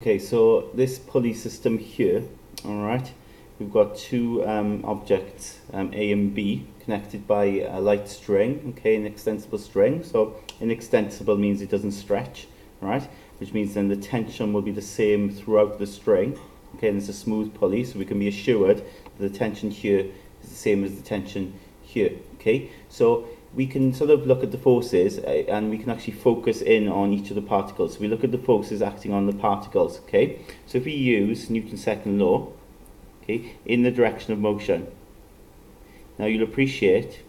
Okay, so this pulley system here, all right, we've got two objects, A and B, connected by a light string, okay, an extensible string. So inextensible means it doesn't stretch, right, which means then the tension will be the same throughout the string, okay, and it's a smooth pulley, so we can be assured that the tension here is the same as the tension here, okay. So we can sort of look at the forces and we can actually focus in on each of the particles. So we look at the forces acting on the particles, okay? So if we use Newton's second law, okay, in the direction of motion, now you'll appreciate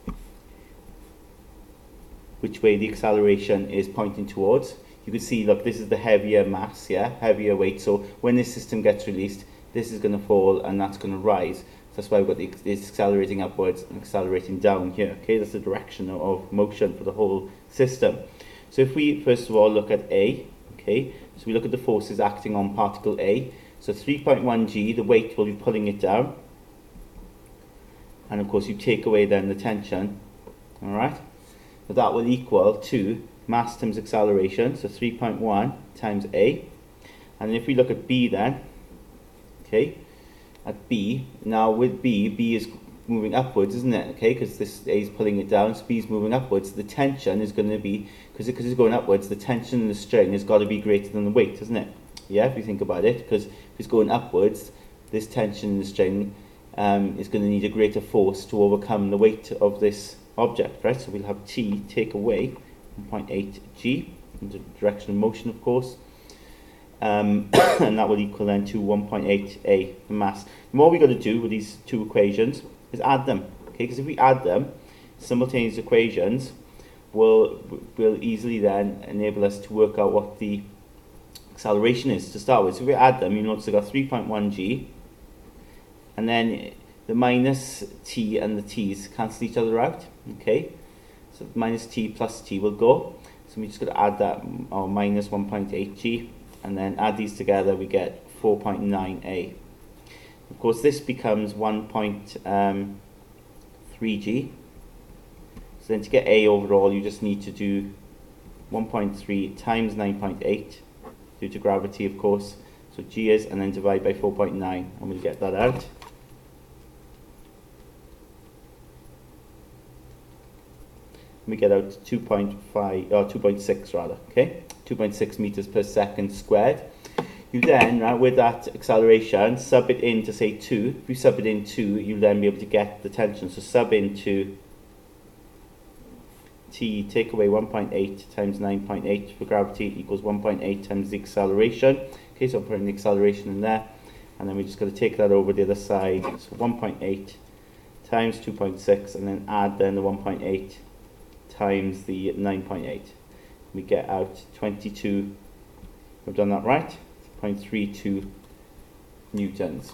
which way the acceleration is pointing towards. You can see, look, this is the heavier mass, yeah, heavier weight. So when this system gets released, this is going to fall and that's going to rise. That's why we've got this accelerating upwards and accelerating down here. Okay, that's the direction of motion for the whole system. So if we first of all look at A, okay, so we look at the forces acting on particle A. So 3.1 g, the weight will be pulling it down. And of course you take away then the tension, all right? So that will equal to mass times acceleration, so 3.1 times A. And if we look at B then, okay, at B, now with B is moving upwards, isn't it? Okay, because this A is pulling it down, so B is moving upwards. The tension is going to be, because it's going upwards, the tension in the string has got to be greater than the weight, isn't it? Yeah, if you think about it, because if it's going upwards, this tension in the string is going to need a greater force to overcome the weight of this object, right? So we'll have T take away 1.8 g in the direction of motion, of course. And that will equal then to 1.8 a, the mass. And what we've got to do with these two equations is add them, okay? Because if we add them, simultaneous equations will easily then enable us to work out what the acceleration is to start with. So if we add them, you notice we've got 3.1 g, and then the minus t and the t's cancel each other out, okay? So minus t plus t will go. So we just got to add that, or minus 1.8 g. And then add these together, we get 4.9a. Of course, this becomes 1.3 g. So then to get a overall, you just need to do 1.3 times 9.8 due to gravity, of course. So g is, and then divide by 4.9, and we'll get that out. We get out 2.5 or 2.6 rather, okay, 2.6 meters per second squared. You then, with that acceleration, sub it in to say 2. If you sub it in 2, you'll then be able to get the tension. So sub into T, take away 1.8 times 9.8 for gravity equals 1.8 times the acceleration. Okay, so I'm putting the acceleration in there, and then we just got to take that over the other side. So 1.8 times 2.6, and then add then the 1.8 times the 9.8. We get out 22, we've done that right, 0.32 newtons.